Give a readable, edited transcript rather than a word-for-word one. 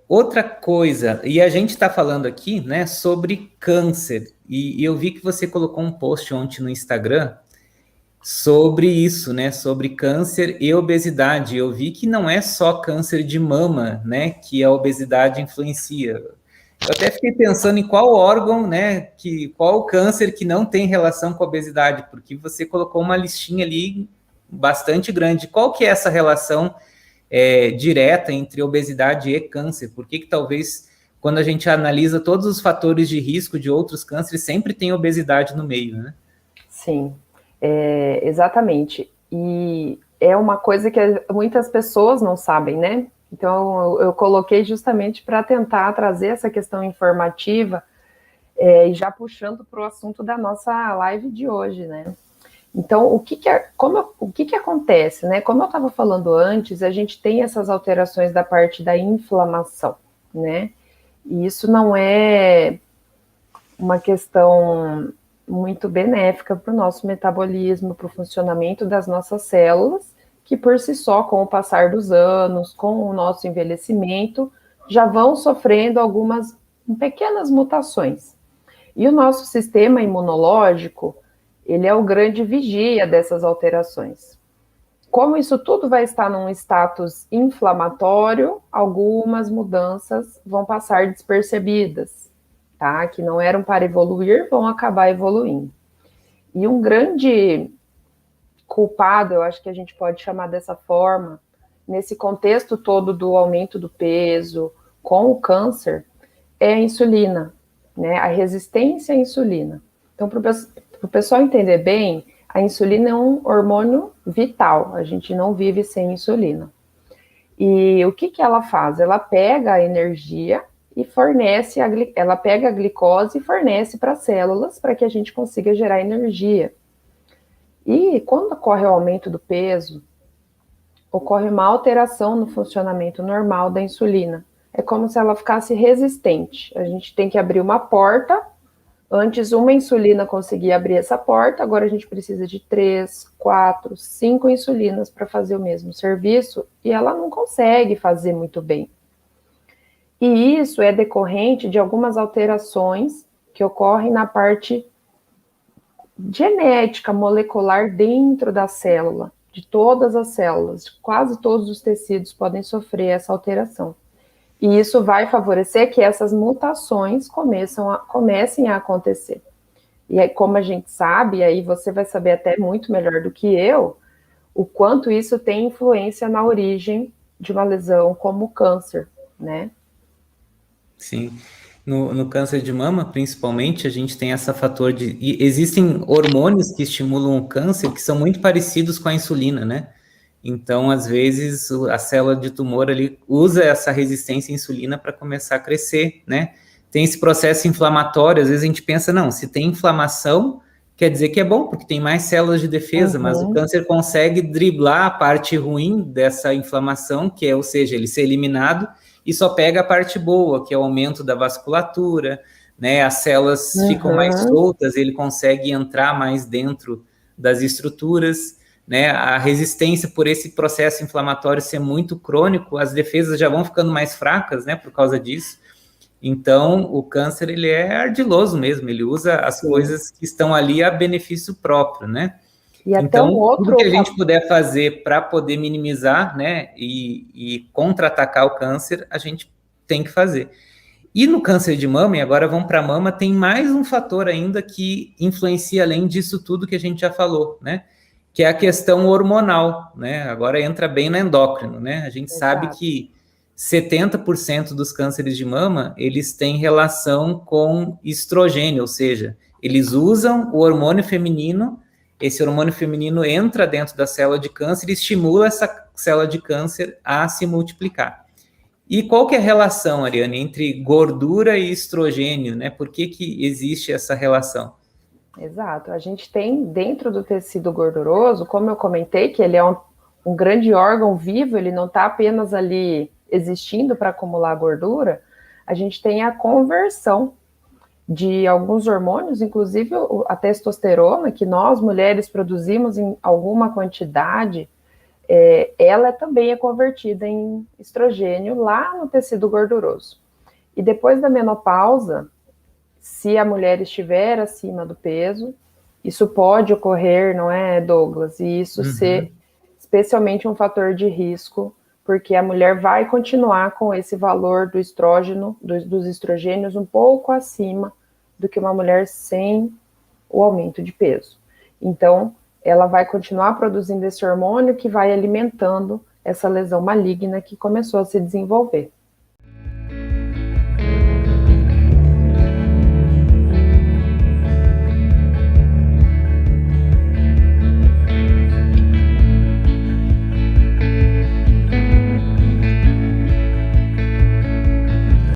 Outra coisa, e a gente está falando aqui, né, sobre câncer, e eu vi que você colocou um post ontem no Instagram sobre isso, né, sobre câncer e obesidade. Eu vi que não é só câncer de mama, né, que a obesidade influencia. Eu até fiquei pensando em qual órgão, né, qual câncer que não tem relação com a obesidade, porque você colocou uma listinha ali bastante grande. Qual que é essa relação direta entre obesidade e câncer? Por que talvez, quando a gente analisa todos os fatores de risco de outros cânceres, sempre tem obesidade no meio, né? Sim, exatamente. E é uma coisa que muitas pessoas não sabem, né? Então, eu coloquei justamente para tentar trazer essa questão informativa e já puxando para o assunto da nossa live de hoje, né? Então, o que acontece, né? Como eu estava falando antes, a gente tem essas alterações da parte da inflamação, né? E isso não é uma questão muito benéfica para o nosso metabolismo, para o funcionamento das nossas células, que por si só, com o passar dos anos, com o nosso envelhecimento, já vão sofrendo algumas pequenas mutações. E o nosso sistema imunológico, ele é o grande vigia dessas alterações. Como isso tudo vai estar num status inflamatório, algumas mudanças vão passar despercebidas, tá? Que não eram para evoluir, vão acabar evoluindo. E um grande culpado, eu acho que a gente pode chamar dessa forma, nesse contexto todo do aumento do peso com o câncer, é a insulina, né? A resistência à insulina. Então, para o pessoal entender bem, a insulina é um hormônio vital, a gente não vive sem insulina. E o que ela faz? Ela pega a energia e fornece, ela pega a glicose e fornece para as células para que a gente consiga gerar energia. E quando ocorre o aumento do peso, ocorre uma alteração no funcionamento normal da insulina. É como se ela ficasse resistente. A gente tem que abrir uma porta. Antes, uma insulina conseguia abrir essa porta, agora a gente precisa de 3, 4, 5 insulinas para fazer o mesmo serviço, e ela não consegue fazer muito bem. E isso é decorrente de algumas alterações que ocorrem na parte genética, molecular dentro da célula, de todas as células, quase todos os tecidos podem sofrer essa alteração. E isso vai favorecer que essas mutações comecem a acontecer. E aí, como a gente sabe, aí você vai saber até muito melhor do que eu, o quanto isso tem influência na origem de uma lesão como o câncer, né? Sim. No câncer de mama, principalmente, a gente tem essa fator de... E existem hormônios que estimulam o câncer que são muito parecidos com a insulina, né? Então, às vezes, a célula de tumor ali usa essa resistência à insulina para começar a crescer, né? Tem esse processo inflamatório, às vezes a gente pensa, não, se tem inflamação, quer dizer que é bom, porque tem mais células de defesa, mas o câncer consegue driblar a parte ruim dessa inflamação, que é, ou seja, ele ser eliminado, e só pega a parte boa, que é o aumento da vasculatura, né? As células ficam mais soltas, ele consegue entrar mais dentro das estruturas, né? A resistência por esse processo inflamatório ser muito crônico, as defesas já vão ficando mais fracas, né, por causa disso. Então, o câncer, ele é ardiloso mesmo, ele usa as coisas que estão ali a benefício próprio, né? E até então, tudo que a gente puder fazer para poder minimizar, né, e contra-atacar o câncer, a gente tem que fazer. E no câncer de mama, e agora vamos para a mama, tem mais um fator ainda que influencia além disso tudo que a gente já falou, né? Que é a questão hormonal, né? Agora entra bem no endócrino, né? A gente sabe que 70% dos cânceres de mama, eles têm relação com estrogênio, ou seja, eles usam o hormônio feminino, esse hormônio feminino entra dentro da célula de câncer e estimula essa célula de câncer a se multiplicar. E qual que é a relação, Ariane, entre gordura e estrogênio, né? Por que existe essa relação? Exato. A gente tem dentro do tecido gorduroso, como eu comentei, que ele é um grande órgão vivo, ele não está apenas ali existindo para acumular gordura, a gente tem a conversão de alguns hormônios, inclusive a testosterona, que nós mulheres produzimos em alguma quantidade ela também é convertida em estrogênio lá no tecido gorduroso. E depois da menopausa, se a mulher estiver acima do peso, isso pode ocorrer, não é, Douglas? E isso ser especialmente um fator de risco, porque a mulher vai continuar com esse valor do estrógeno, dos estrogênios um pouco acima do que uma mulher sem o aumento de peso. Então, ela vai continuar produzindo esse hormônio que vai alimentando essa lesão maligna que começou a se desenvolver.